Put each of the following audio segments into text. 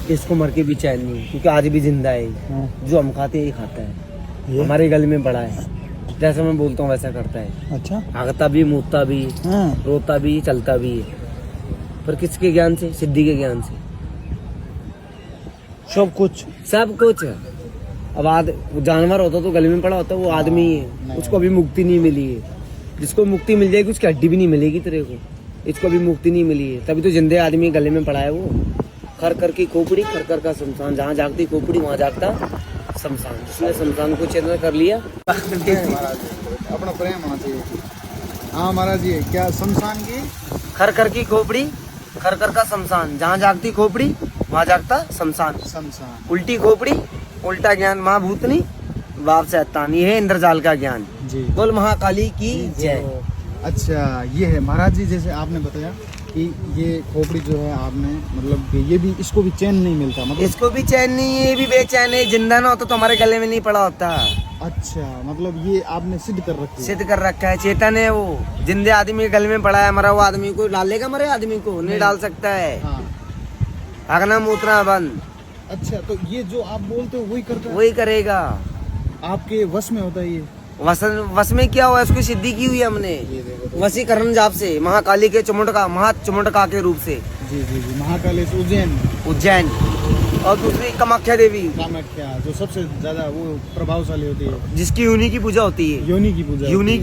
इसको मर के भी चैन नहीं, क्योंकि आज भी जिंदा है। जो हम खाते हैं यही खाता है, हमारे गले में पड़ा है। जैसा मैं बोलता हूँ वैसा करता है। अच्छा, भागता भी, मुतता भी, रोता भी, चलता भी है, पर किसके ज्ञान से? सिद्धि के ज्ञान से। सब कुछ अब जानवर होता तो गले में पड़ा होता, वो आदमी है, उसको अभी मुक्ति नहीं मिली है। जिसको मुक्ति मिल जाएगी उसकी हड्डी भी नहीं मिलेगी तेरे को। इसको अभी मुक्ति नहीं मिली है, तभी तो जिंदे आदमी गले में पड़ा है वो। खर कर की खोपड़ी, खर कर का शमशान, जहाँ जागती खोपड़ी वहाँ जागता शमशान। जिसने शमशान को चेतना कर लिया। अपना प्रेम होना चाहिए। हाँ महाराज जी, क्या शमशान की? खर कर की खोपड़ी, खर कर का शमशान, जहाँ जागती खोपड़ी वहाँ जागता शमशान। उल्टी खोपड़ी, उल्टा ज्ञान, माँ भूतनी बाप शैतान, ये है इंद्रजाल का ज्ञान जी। बोल महाकाली की जय। अच्छा, ये है महाराज जी, जैसे आपने बताया कि ये खोपड़ी जो है आपने, मतलब कि ये भी, इसको भी चैन नहीं मिलता, मतलब इसको भी चैन नहीं है, ये भी बेचैन है। जिंदा ना होता तो हमारे गले में नहीं पड़ा होता। अच्छा, मतलब ये आपने सिद्ध कर रखा है? सिद्ध कर रखा है, चेतन है वो। जिंदे आदमी के गले में पड़ा है, मरा हुआ आदमी को डालेगा? मरे आदमी को नहीं डाल सकता है। भागना मूतना बंद। अच्छा, तो ये जो आप बोलते हो वही करता है? वही करेगा, आपके वश में होता है ये? वश में क्या हुआ? इसकी सिद्धि की हुई हमने वशीकरण जाप से, महाकाली के चुमुटका, महाचुमुटका के रूप से। जी जी जी, महाकाली से उज्जैन, और दूसरी कामाख्या देवी, कामाख्या, जो सबसे ज्यादा वो प्रभावशाली होती है, जिसकी यूनि की पूजा होती है। योनि की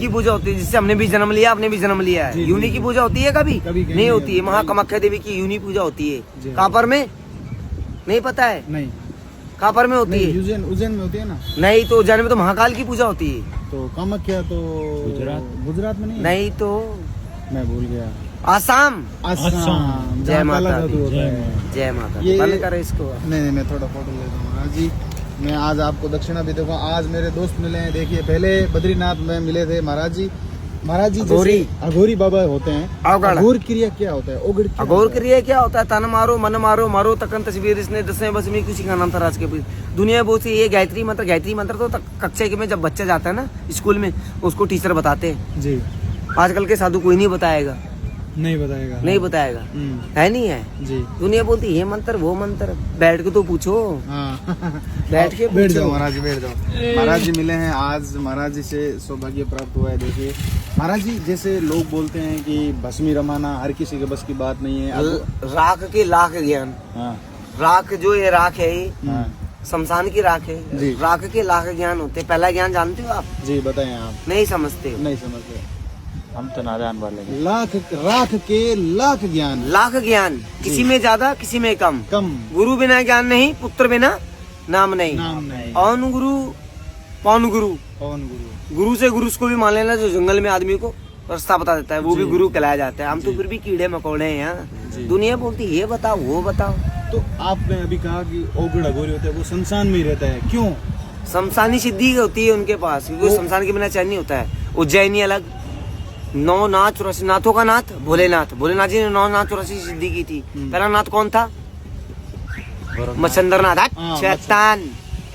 पूजा होती है, जिससे हमने भी जन्म लिया, आपने भी जन्म लिया है। यूनि की पूजा होती है? कभी नहीं होती है। महाकामाख्या देवी की यूनि पूजा होती है। कापर में नहीं पता है? नहीं, कापर में होती है। उज्जैन में होती है ना? नहीं, तो उज्जैन में तो महाकाल की पूजा होती है। तो कामाख्या तो गुजरात में नहीं तो मैं भूल गया। आसाम। जय माता दी, जय माता दी। बंद कर इसको। नहीं, मैं थोड़ा फोटो लेता हूँ महाराज जी। मैं आज आपको दक्षिणा भी दूंगा। आज मेरे दोस्त मिले हैं, देखिए, पहले बद्रीनाथ में मिले थे महाराज जी। अघोरी बाबा होते हैं। अघोर क्रिया क्या होता है? अघोर क्रिया क्या होता है? तन मारो, मन मारो, मारो तकन तस्वीर, इसने 10वें बस में किसी का नाम था राज के दुनिया बहुत सी। ये गायत्री मंत्र तो कक्षा में जब बच्चा जाता है ना स्कूल में, उसको टीचर बताते हैं जी। आजकल के साधु कोई नहीं बताएगा। नहीं बताएगा है नहीं है जी। दुनिया बोलती ये मंत्र वो मंत्र, बैठ के तो पूछो। बैठ जाओ महाराज जी, बैठ जाओ। महाराज जी मिले हैं आज, महाराज जी से सौभाग्य प्राप्त हुआ है। देखिए महाराज जी, जैसे लोग बोलते हैं कि भस्मी रमाना हर किसी के बस की बात नहीं है। राख के लाख ज्ञान। राख जो ये राख है, शमशान की राख है। राख के लाख ज्ञान होते। पहला ज्ञान जानते हो आप? जी बताएं। आप नहीं समझते? नहीं समझते, हम तो नादान वाले हैं। राख के लाख ज्ञान, किसी में ज्यादा किसी में कम। गुरु बिना ज्ञान नहीं, पुत्र बिना नाम नहीं। औन गुरु पौन गुरु। गुरु से गुरु को भी मान लेना, जो जंगल में आदमी को रास्ता बता देता है, वो भी गुरु कहलाया जाता है। हम तो फिर भी कीड़े मकोड़े हैं यहाँ। दुनिया बोलती ये बताओ वो बताओ। तो आपने अभी कहा कि ओगड़ अघोरी होता है, वो शमशान में ही रहता है, क्यों? शमशानी सिद्धि होती है उनके पास, क्योंकि शमशान के बिना चैन नहीं होता है। उज्जैनी अलग, 9 नाथ 84 नाथों का नाथ भोलेनाथ जी ने 9 नाथ 84 सिद्धि की थी। पहला नाथ कौन था? मच्छंदरनाथ। शैतान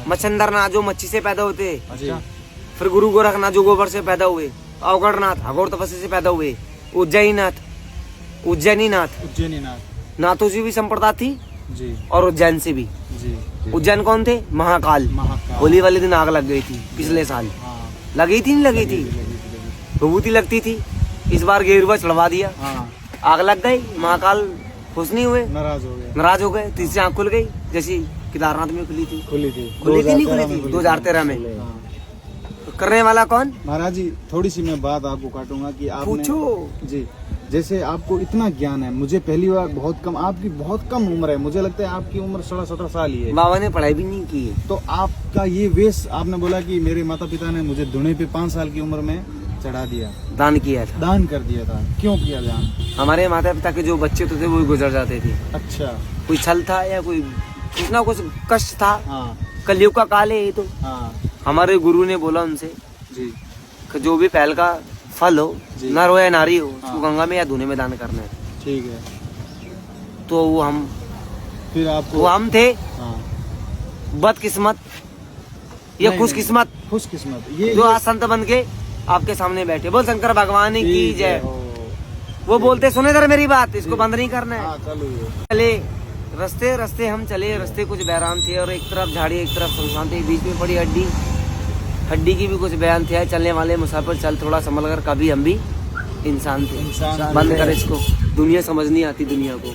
मच्छंदरनाथ, जो मच्छी से पैदा होते। फिर गुरु गोरखनाथ, जो गोबर से पैदा हुए। अवगढ़नाथ, अघोर तपस्या से पैदा हुए। उज्जैनी नाथ, नाथों से भी संप्रदाय थी जी, और उज्जैन से भी जी। उज्जैन कौन थे? महाकाल। होली वाले दिन आग लग गई थी पिछले साल। लगी थी नहीं लगी थी? विभूति लगती थी, इस बार गेरुआ चढ़वा दिया। आग लग गई, महाकाल खुश नहीं हुए, नाराज हो गए। तीसरी आंख खुल गई, जैसी केदारनाथ में खुली थी नहीं खुली थी 2013 में। करने वाला कौन? महाराज जी थोड़ी सी मैं बात आपको काटूंगा कि आपने पूछो जी। जैसे आपको इतना ज्ञान है, मुझे पहली बार बहुत कम, आपकी बहुत कम उम्र है, मुझे लगता है आपकी उम्र 16-17 साल ही है। बाबा ने पढ़ाई भी नहीं की। तो आपका ये वेश, आपने बोला कि मेरे माता पिता ने मुझे धुने पे 5 साल की उम्र में चढ़ा दिया, दान किया था, दान कर दिया था। क्यों किया दान? हमारे माता पिता के जो बच्चे तो थे वो गुजर जाते थे। अच्छा, कोई छल था या कोई कुछ ना कुछ कष्ट था। कलयुग का काल है ये तो। हमारे गुरु ने बोला उनसे जी, जो भी पहल का फल हो, नर हो या नारी हो, उसको गंगा में या धुने में दान करना है। ठीक है। तो वो हम फिर आपको, वो हम थे बदकिस्मत या खुशकिस्मत, ये जो आज संत बन के आपके सामने बैठे। बोल शंकर भगवान की जय। वो बोलते सुने जरा मेरी बात, इसको बंद नहीं करना है। चले रास्ते रास्ते हम चले, रास्ते कुछ बहरान थे और एक तरफ झाड़ी एक तरफ सुनसान थे, बीच में पड़ी हड्डी, हड्डी की भी कुछ बयान थे। चलने वाले मुसाफिर चल थोड़ा संभल कर, कभी हम भी इंसान थे। बंद कर इसको, दुनिया समझ नहीं आती दुनिया को।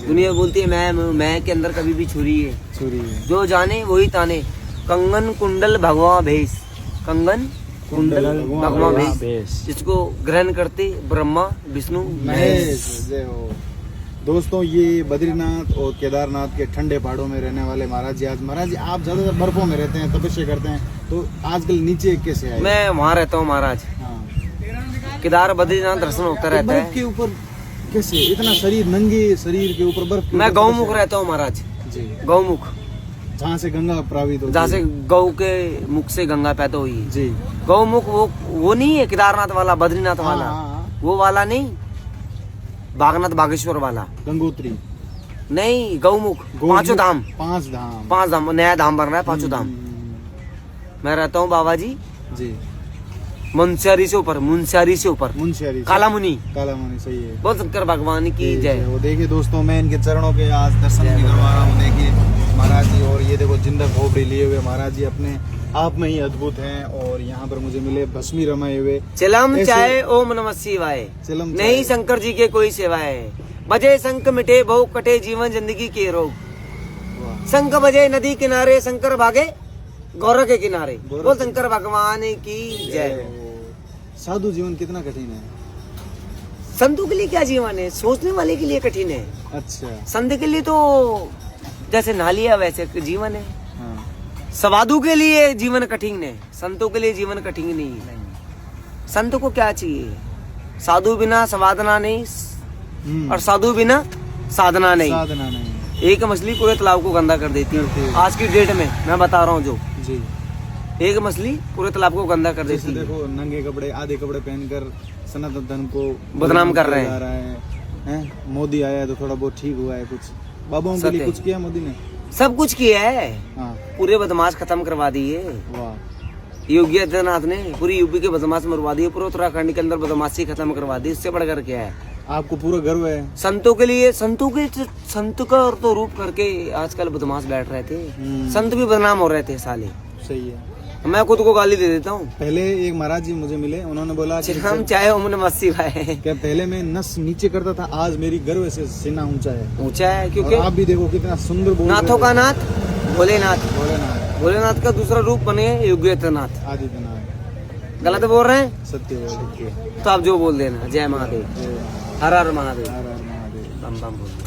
दुनिया बोलती है मैं के अंदर कभी भी छुरी है। जो जाने वही ताने। कंगन कुंडल भगवा भेष, कंगन कुंडल भगवा भेष, जिसको ग्रहण करते ब्रह्मा विष्णु महेश। दोस्तों ये बद्रीनाथ और केदारनाथ के ठंडे पहाड़ों में रहने वाले महाराज जी। आज महाराज जी आप ज्यादातर बर्फों में रहते हैं, तपस्या करते हैं, तो आजकल नीचे कैसे आए? मैं वहाँ रहता हूँ महाराज। केदार बद्रीनाथ दर्शन होता रहता है। बर्फ के ऊपर कैसे इतना शरीर, नंगे शरीर के ऊपर बर्फ? मैं गौमुख रहता हूँ महाराज जी। गौमुख, जहाँ से गंगा प्रवाहित होती है, जहाँ से गौ के मुख से गंगा पैदा हुई है जी। गौमुख वो नहीं है केदारनाथ वाला, बद्रीनाथ वाला, वो वाला नहीं, बागनाथ बागेश्वर वाला, गंगोत्री नहीं, गौमुख। पांचों धाम, पांच धाम नया धाम बन रहा है, पांचों धाम। मैं रहता हूँ बाबा जी मुंशियारी से ऊपर, मुंशियारी से ऊपर, काला मुनि सही है। बोल शंकर भगवान की जय। वो देखिए दोस्तों, मैं इनके चरणों के आज दर्शन भी करवा रहा हूँ। देखिए महाराज जी, और ये देखो जिंदा खोपड़ी लिए हुए महाराज जी अपने आप में ही अद्भुत हैं। और यहाँ पर मुझे मिले भस्मी रमाए हुए। चिलम चाहे ओम नमः शिवाय, नहीं शंकर जी के कोई सिवाय। बजे शंख मिटे बहु कटे जीवन जिंदगी के रोग। शंख बजे नदी किनारे, शंकर भागे गौरव के किनारे। बोल शंकर भगवान की जय। साधु जीवन कितना कठिन है? संतों के लिए क्या जीवन है, सोचने वाले के लिए कठिन है। अच्छा, संत के लिए तो जैसे नालिया वैसे जीवन है। साधु के लिए जीवन कठिन है, संतों के लिए जीवन कठिन नहीं है। संत को क्या चाहिए? साधु बिना साधना नहीं, और साधु बिना साधना नहीं। एक मछली पूरे तालाब को गंदा कर देती है आज की डेट में, मैं बता रहा हूँ जो जी। एक मछली पूरे तालाब को गंदा कर देती है। देखो नंगे कपड़े, आधे कपड़े पहनकर सनातन धर्म को बदनाम कर रहे हैं। मोदी आया है तो थोड़ा बहुत ठीक हुआ है, कुछ बाबाओं के लिए कुछ किया मोदी ने? सब कुछ किया है। पूरे बदमाश खत्म करवा दिए योगी आदित्यनाथ ने। पूरी यूपी के बदमाश मरवा दिए, पूरे उत्तराखंड के अंदर बदमाशी खत्म करवा दी। इससे बढ़कर क्या है? आपको पूरा गर्व है? संतों के लिए, संत का तो रूप करके आजकल बदमाश बैठ रहे थे। संत भी बदनाम हो रहे थे साले। सही है, मैं खुद को गाली दे देता हूँ। पहले एक महाराज जी मुझे मिले, उन्होंने बोला कि हम चाहे उन्होंने मस्ती खाए क्या, पहले मैं नस नीचे करता था, आज मेरी गर्व से सीना ऊंचा है। क्योंकि आप भी देखो कितना सुंदर बोल। नाथों का नाथ भोलेनाथ का दूसरा रूप बने योगी आदित्यनाथ। गलत बोल रहे हैं? सत्य बोल रहे हैं। तो आप जो बोल देना। जय महादेव, हर हर महादेव, बम बम बोल।